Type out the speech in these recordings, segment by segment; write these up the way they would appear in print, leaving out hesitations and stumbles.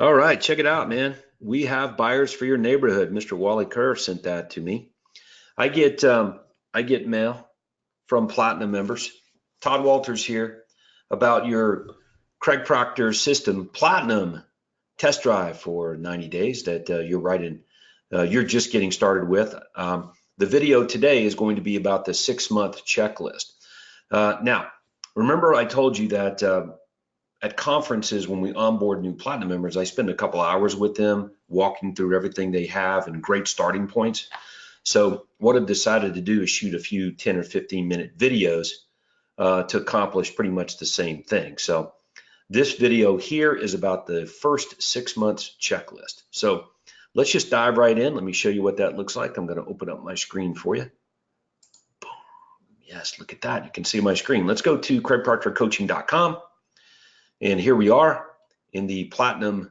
All right, check it out, man. We have buyers for your neighborhood. Mr. Wally Kerr sent that to me. I get I get mail from Platinum members. Todd Walters here about your Craig Proctor system Platinum test drive for 90 days that you're just getting started with. The video today is going to be about the 6-month checklist. Now, remember I told you that at conferences when we onboard new platinum members, I spend a couple hours with them walking through everything they have and great starting points. So what I've decided to do is shoot a few 10 or 15-minute videos to accomplish pretty much the same thing. So this video here is about the first 6 months checklist. So let's just dive right in. Let me show you what that looks like. I'm going to open up my screen for you. Boom. Yes, look at that. You can see my screen. Let's go to craigproctorcoaching.com. And here we are in the Platinum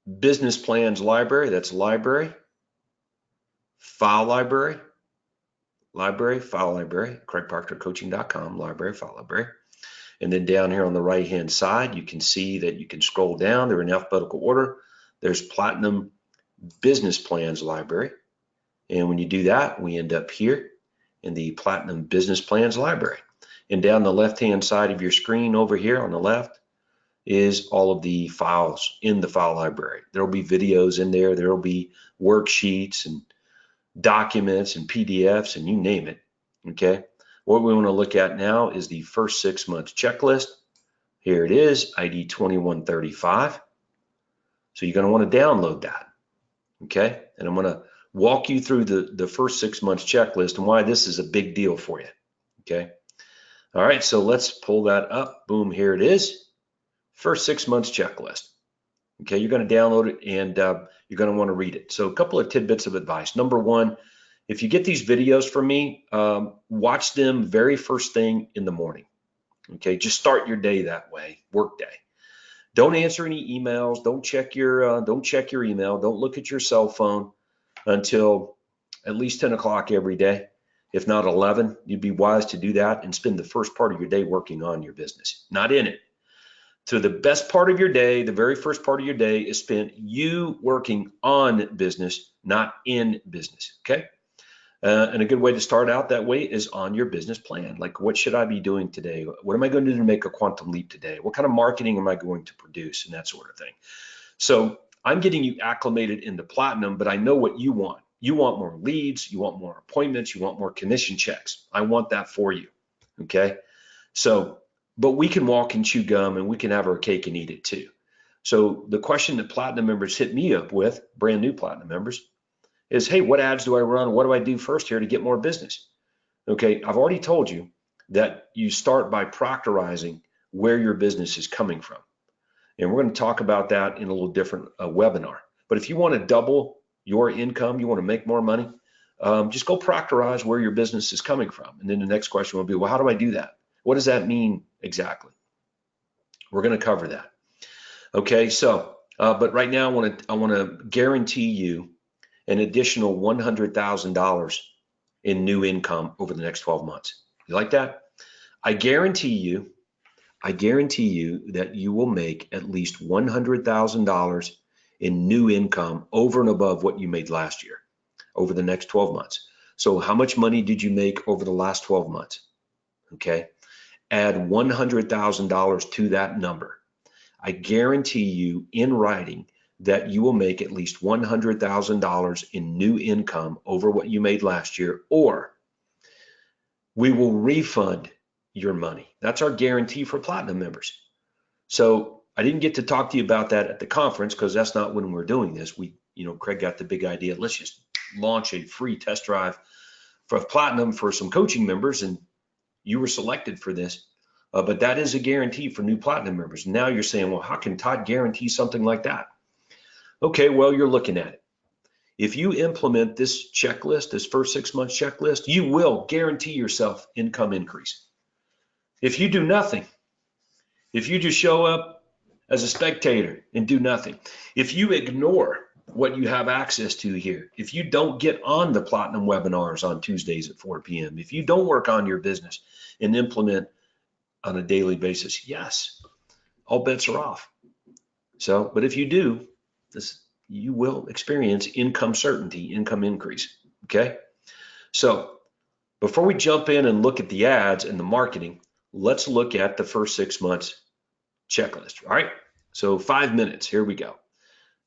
Business Plans library. That's library, file library, file library, craigproctorcoaching.com, library, file library. And then down here on the right-hand side, you can see that you can scroll down. They're in alphabetical order. There's Platinum Business Plans library. And when you do that, we end up here in the Platinum Business Plans library. And down the left-hand side of your screen over here on the left is all of the files in the file library. There'll be videos in there. There'll be worksheets and documents and PDFs and you name it, okay? What we want to look at now is the first 6 months checklist. Here it is, ID 2135. So you're going to want to download that, okay? And I'm going to walk you through the first 6 months checklist and why this is a big deal for you, okay? All right, so let's pull that up. Boom, here it is. First 6 months checklist. Okay, you're going to download it and you're going to want to read it. So a couple of tidbits of advice. Number one, if you get these videos from me, watch them very first thing in the morning. Okay, just start your day that way, work day. Don't answer any emails. Don't check your email. Don't look at your cell phone until at least 10 o'clock every day. If not 11, you'd be wise to do that and spend the first part of your day working on your business, not in it. So the best part of your day, the very first part of your day is spent you working on business, not in business, okay? And a good way to start out that way is on your business plan. Like, what should I be doing today? What am I going to do to make a quantum leap today? What kind of marketing am I going to produce and that sort of thing? So I'm getting you acclimated into Platinum, but I know what you want. You want more leads, you want more appointments, you want more commission checks. I want that for you, okay? So, but we can walk and chew gum and we can have our cake and eat it too. So the question that Platinum members hit me up with, brand new Platinum members, is, hey, what ads do I run? What do I do first here to get more business? Okay, I've already told you that you start by proctorizing where your business is coming from. And we're going to talk about that in a little different webinar. But if you want to double your income, you want to make more money, just go proctorize where your business is coming from. And then the next question will be, well, how do I do that? What does that mean exactly? We're going to cover that. Okay, so, but right now I want to guarantee you an additional $100,000 in new income over the next 12 months. You like that? I guarantee you that you will make at least $100,000 in new income over and above what you made last year over the next 12 months. So how much money did you make over the last 12 months? Okay. Add $100,000 to that number. I guarantee you in writing that you will make at least $100,000 in new income over what you made last year, or we will refund your money. That's our guarantee for Platinum members. So I didn't get to talk to you about that at the conference because that's not when we're doing this. Craig got the big idea. Let's just launch a free test drive for Platinum for some coaching members, and you were selected for this. But that is a guarantee for new Platinum members. Now you're saying, well, how can Todd guarantee something like that? Okay, well, you're looking at it. If you implement this checklist, this first 6 months checklist, you will guarantee yourself income increase. If you do nothing, if you just show up as a spectator and do nothing, if you ignore what you have access to here, if you don't get on the Platinum webinars on Tuesdays at 4 p.m., if you don't work on your business and implement on a daily basis, yes, all bets are off. So, but if you do, you will experience income certainty, income increase. Okay. So before we jump in and look at the ads and the marketing, let's look at the first 6 months checklist. All right. So 5 minutes. Here we go.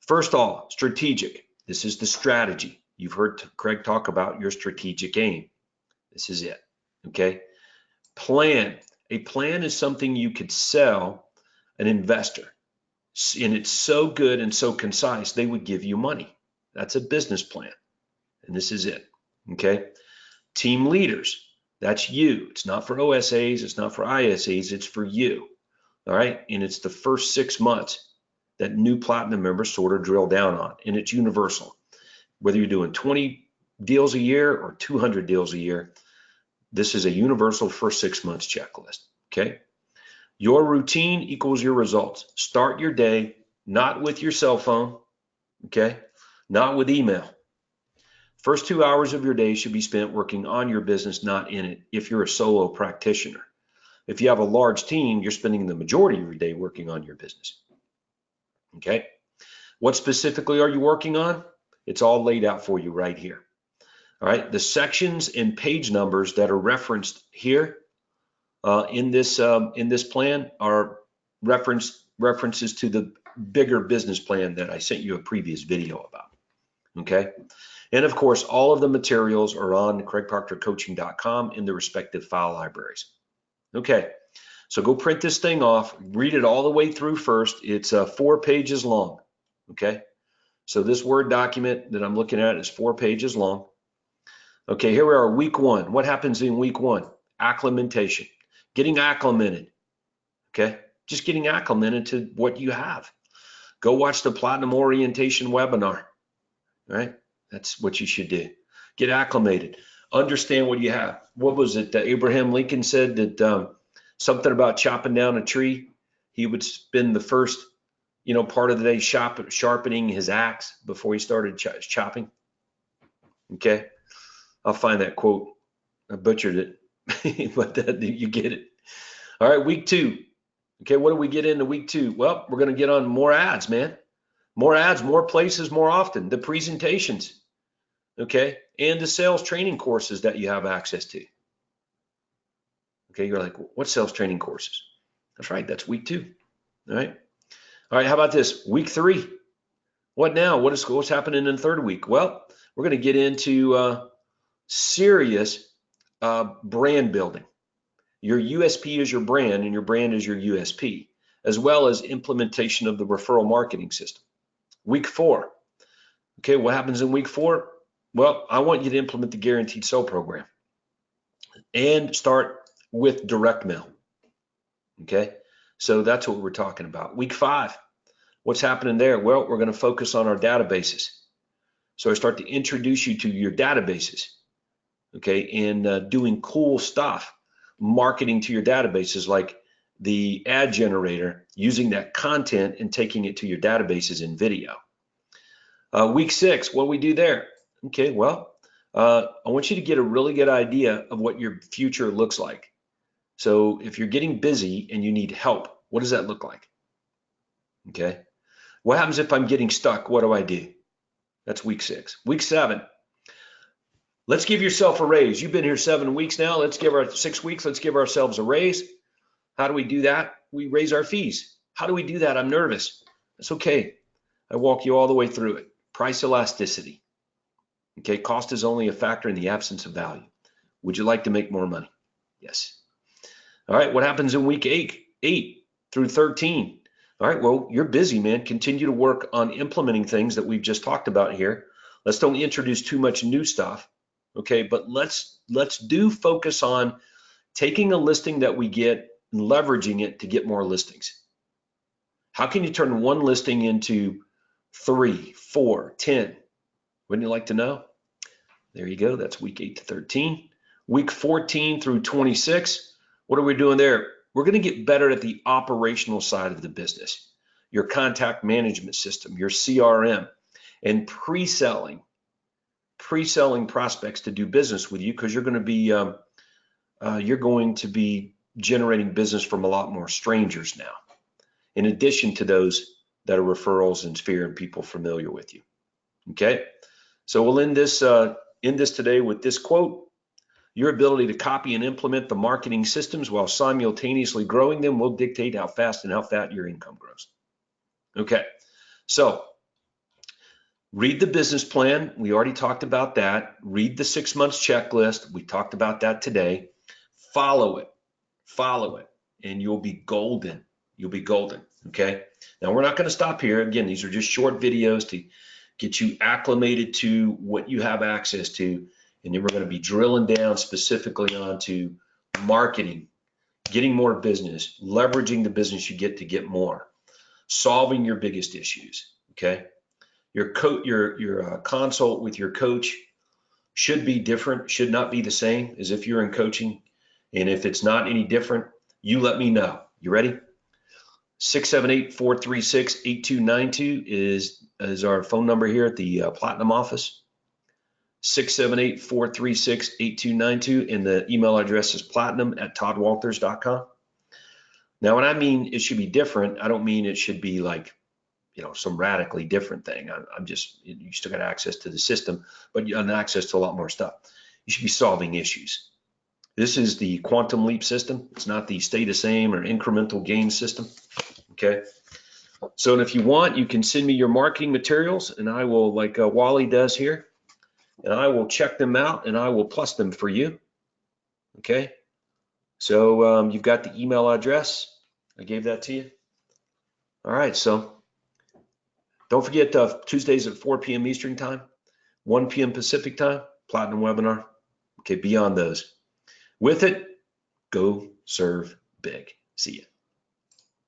First off, strategic. This is the strategy. You've heard Craig talk about your strategic aim. This is it. Okay. Plan. A plan is something you could sell an investor. And it's so good and so concise, they would give you money. That's a business plan. And this is it. Okay. Team leaders. That's you. It's not for OSAs. It's not for ISAs. It's for you. All right. And it's the first 6 months that new platinum members sort of drill down on. And it's universal. Whether you're doing 20 deals a year or 200 deals a year, this is a universal first 6 months checklist. Okay. Your routine equals your results. Start your day not with your cell phone, okay? Not with email. First 2 hours of your day should be spent working on your business, not in it, if you're a solo practitioner. If you have a large team, you're spending the majority of your day working on your business, okay? What specifically are you working on? It's all laid out for you right here. All right, the sections and page numbers that are referenced here in this plan are references to the bigger business plan that I sent you a previous video about. Okay, and of course, all of the materials are on craigproctorcoaching.com in the respective file libraries. Okay, so go print this thing off, read it all the way through first. It's 4 pages long. Okay, so this Word document that I'm looking at is 4 pages long. Okay, here we are, week 1. What happens in week 1? Acclimatation. Getting acclimated, okay? Just getting acclimated to what you have. Go watch the Platinum Orientation webinar, right? That's what you should do. Get acclimated. Understand what you have. What was it that Abraham Lincoln said that something about chopping down a tree? He would spend the first, part of the day sharpening his axe before he started chopping. Okay, I'll find that quote. I butchered it, but you get it. All right, week 2. Okay, what do we get into week 2? Well, we're going to get on more ads, man. More ads, more places, more often. The presentations, okay, and the sales training courses that you have access to. Okay, you're like, what sales training courses? That's right, that's week 2. All right. All right, how about this? Week 3. What now? What's happening in the 3rd week? Well, we're going to get into serious brand building. Your USP is your brand, and your brand is your USP, as well as implementation of the referral marketing system. Week 4. Okay, what happens in week 4? Well, I want you to implement the guaranteed sale program and start with direct mail. Okay, so that's what we're talking about. Week 5. What's happening there? Well, we're going to focus on our databases. So I start to introduce you to your databases, okay, and doing cool stuff. Marketing to your databases like the ad generator, using that content and taking it to your databases in video. Week 6, what do we do there? Okay, well, I want you to get a really good idea of what your future looks like. So if you're getting busy and you need help, what does that look like? Okay, what happens if I'm getting stuck? What do I do? That's week 6. Week 7. Let's give yourself a raise. You've been here 7 weeks now. Let's give 6 weeks. Let's give ourselves a raise. How do we do that? We raise our fees. How do we do that? I'm nervous. That's okay. I walk you all the way through it. Price elasticity. Okay, cost is only a factor in the absence of value. Would you like to make more money? Yes. All right, what happens in week 8 through 13? All right, well, you're busy, man. Continue to work on implementing things that we've just talked about here. Let's don't introduce too much new stuff. Okay, but let's do focus on taking a listing that we get and leveraging it to get more listings. How can you turn one listing into 3, 4, 10? Wouldn't you like to know? There you go. That's week 8 to 13. Week 14 through 26. What are we doing there? We're going to get better at the operational side of the business, your contact management system, your CRM, and pre-selling prospects to do business with you, because you're going to be generating business from a lot more strangers now, in addition to those that are referrals and sphere and people familiar with you. Okay, so we'll end this today with this quote. Your ability to copy and implement the marketing systems while simultaneously growing them will dictate how fast and how fat your income grows. Okay, so read the business plan. We already talked about that. Read the 6 months checklist. We talked about that today. Follow it, and you'll be golden. You'll be golden. Okay, now we're not going to stop here. Again, these are just short videos to get you acclimated to what you have access to. And then we're going to be drilling down specifically onto marketing, getting more business, leveraging the business you get to get more, solving your biggest issues. Okay, your consult with your coach should be different, should not be the same as if you're in coaching. And if it's not any different, you let me know. You ready? 678-436-8292 is our phone number here at the Platinum office. 678-436-8292, and the email address is platinum@toddwalters.com. Now, when I mean it should be different, I don't mean it should be like, some radically different thing. I'm just, you still got access to the system, but you have access to a lot more stuff. You should be solving issues. This is the quantum leap system. It's not the stay the same or incremental gain system. Okay. So, and if you want, you can send me your marketing materials, and I will, like Wally does here, and I will check them out and I will plus them for you. Okay. So you've got the email address. I gave that to you. All right. So don't forget Tuesdays at 4 p.m. Eastern time, 1 p.m. Pacific time, Platinum webinar. Okay. Beyond those. With it, go serve big. See ya.